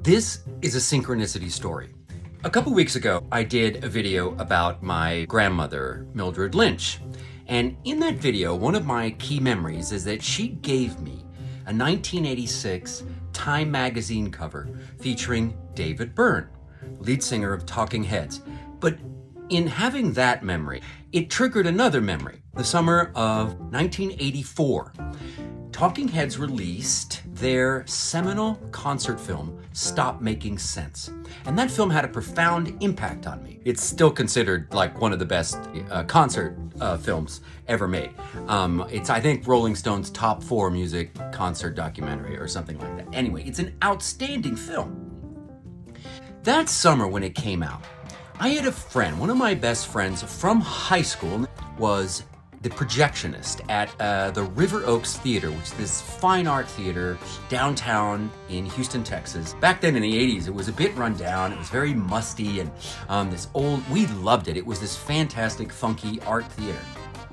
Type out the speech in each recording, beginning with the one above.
This is a synchronicity story. A couple weeks ago, I did a video about my grandmother, Mildred Lynch. And in that video, one of my key memories is that she gave me a 1986 Time magazine cover featuring David Byrne, lead singer of Talking Heads. But in having that memory, it triggered another memory. The summer of 1984, Talking Heads released their seminal concert film, Stop Making Sense. And that film had a profound impact on me. It's still considered like one of the best concert films ever made. It's, I think, Rolling Stone's top 4 music concert documentary or something like that. Anyway, it's an outstanding film. That summer when it came out, I had a friend, one of my best friends from high school was the projectionist at the River Oaks Theater, which is this fine art theater downtown in Houston, Texas. Back then in the 80s, it was a bit run down. It was very musty and this old, we loved it. It was this fantastic, funky art theater.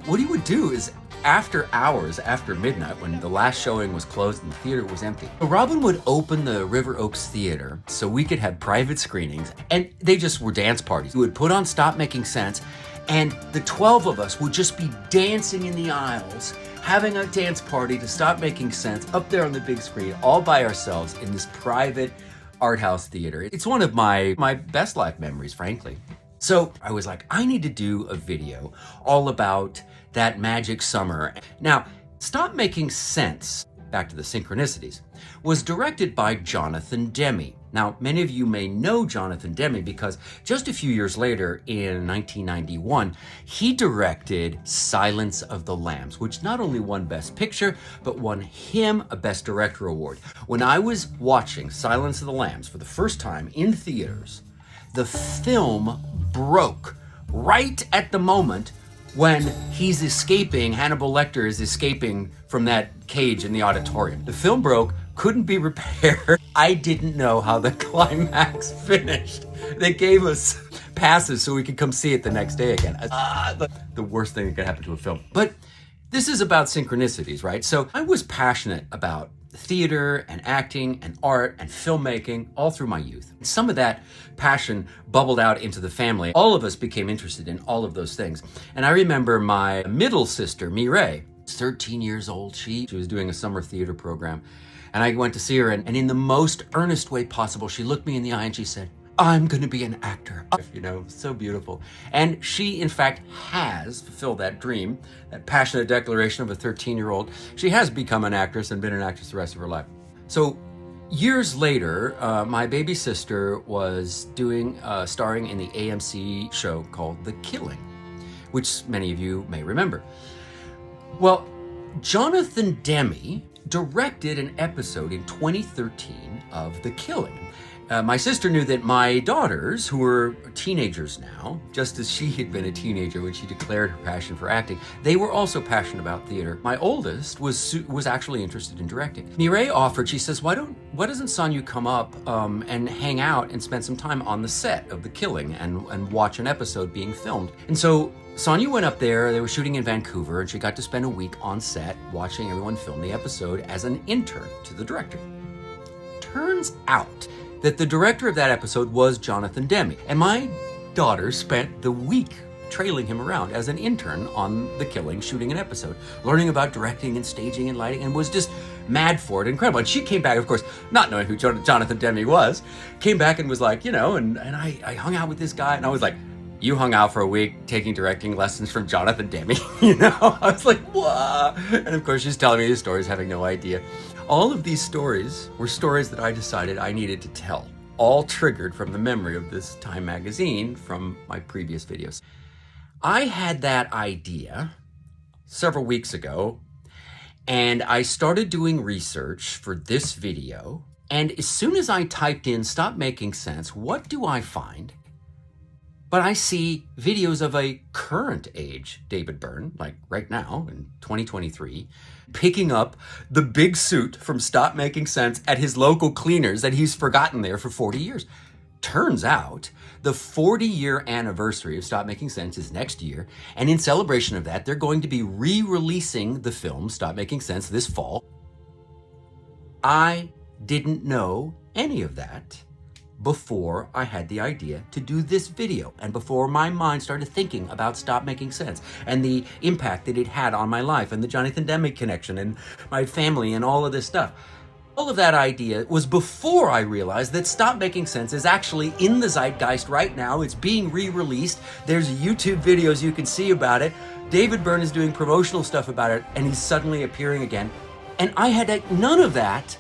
What he would do is after hours, after midnight, when the last showing was closed and the theater was empty, Robin would open the River Oaks Theater so we could have private screenings, and they just were dance parties. We would put on Stop Making Sense, and the 12 of us would just be dancing in the aisles, having a dance party to Stop Making Sense up there on the big screen, all by ourselves in this private art house theater. It's one of my best life memories, frankly. So I was like, I need to do a video all about that magic summer. Now, Stop Making Sense, back to the Synchronicities, was directed by Jonathan Demme. Now, many of you may know Jonathan Demme because just a few years later, in 1991, he directed Silence of the Lambs, which not only won Best Picture, but won him a Best Director award. When I was watching Silence of the Lambs for the first time in theaters, the film broke right at the moment when he's escaping, Hannibal Lecter is escaping from that cage in the auditorium. The film broke, couldn't be repaired. I didn't know how the climax finished. They gave us passes so we could come see it the next day again. The worst thing that could happen to a film. But this is about synchronicities, right? So I was passionate about theater and acting and art and filmmaking all through my youth. Some of that passion bubbled out into the family. All of us became interested in all of those things. And I remember my middle sister, Mireille, 13 years old. She was doing a summer theater program. And I went to see her, and in the most earnest way possible, she looked me in the eye and she said, I'm going to be an actor. You know, so beautiful. And she, in fact, has fulfilled that dream, that passionate declaration of a 13-year-old. She has become an actress and been an actress the rest of her life. So years later, my baby sister was starring in the AMC show called The Killing, which many of you may remember. Well, Jonathan Demme directed an episode in 2013 of The Killing. My sister knew that my daughters, who are teenagers now, just as she had been a teenager when she declared her passion for acting, they were also passionate about theater. My oldest was actually interested in directing. Mireille offered, she says, why doesn't Sonyu come up and hang out and spend some time on the set of The Killing and watch an episode being filmed? And so Sonyu went up there, they were shooting in Vancouver, and she got to spend a week on set watching everyone film the episode as an intern to the director. Turns out that the director of that episode was Jonathan Demme, and my daughter spent the week trailing him around as an intern on The Killing, shooting an episode, learning about directing and staging and lighting, and was just mad for it, incredible. And she came back, of course, not knowing who Jonathan Demme was, came back and was like, you know, and I hung out with this guy, and I was like, you hung out for a week taking directing lessons from Jonathan Demme, you know? I was like, what? And of course, she's telling me these stories, having no idea. All of these stories were stories that I decided I needed to tell, all triggered from the memory of this Time magazine from my previous videos. I had that idea several weeks ago, and I started doing research for this video, and as soon as I typed in Stop Making Sense, what do I find? But I see videos of a current age David Byrne, like right now in 2023, picking up the big suit from Stop Making Sense at his local cleaners that he's forgotten there for 40 years. Turns out the 40-year anniversary of Stop Making Sense is next year, and in celebration of that, they're going to be re-releasing the film Stop Making Sense this fall. I didn't know any of that before I had the idea to do this video and before my mind started thinking about Stop Making Sense and the impact that it had on my life and the Jonathan Demme connection and my family and all of this stuff. All of that idea was before I realized that Stop Making Sense is actually in the zeitgeist right now. It's being re-released. There's YouTube videos you can see about it. David Byrne is doing promotional stuff about it, and he's suddenly appearing again. And none of that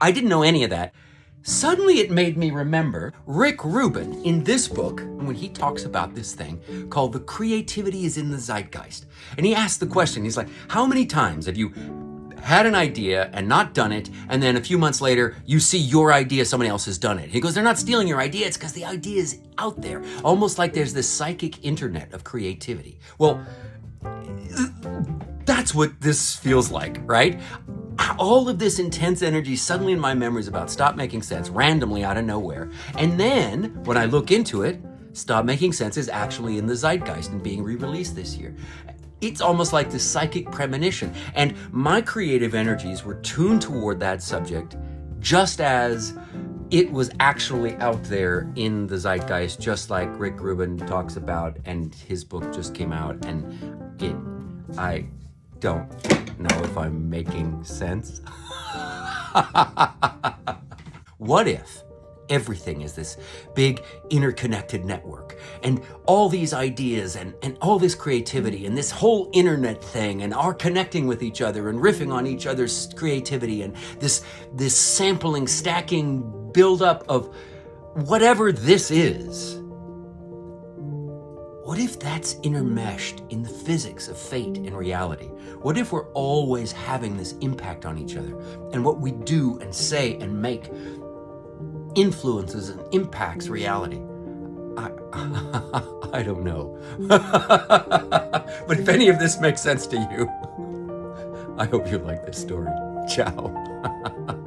I didn't know any of that. Suddenly it made me remember Rick Rubin in this book, when he talks about this thing called The Creativity is in the Zeitgeist. And he asked the question, he's like, how many times have you had an idea and not done it, and then a few months later, you see your idea, somebody else has done it? He goes, they're not stealing your idea, it's because the idea is out there. Almost like there's this psychic internet of creativity. Well, that's what this feels like, right? All of this intense energy suddenly in my memories about Stop Making Sense, randomly out of nowhere. And then, when I look into it, Stop Making Sense is actually in the zeitgeist and being re-released this year. It's almost like this psychic premonition. And my creative energies were tuned toward that subject just as it was actually out there in the zeitgeist, just like Rick Rubin talks about, and his book just came out, and I don't know if I'm making sense. What if everything is this big interconnected network, and all these ideas and all this creativity and this whole internet thing, and our connecting with each other and riffing on each other's creativity, and this sampling, stacking, buildup of whatever this is? What if that's intermeshed in the physics of fate and reality? What if we're always having this impact on each other, and what we do and say and make influences and impacts reality? I don't know. But if any of this makes sense to you, I hope you like this story. Ciao.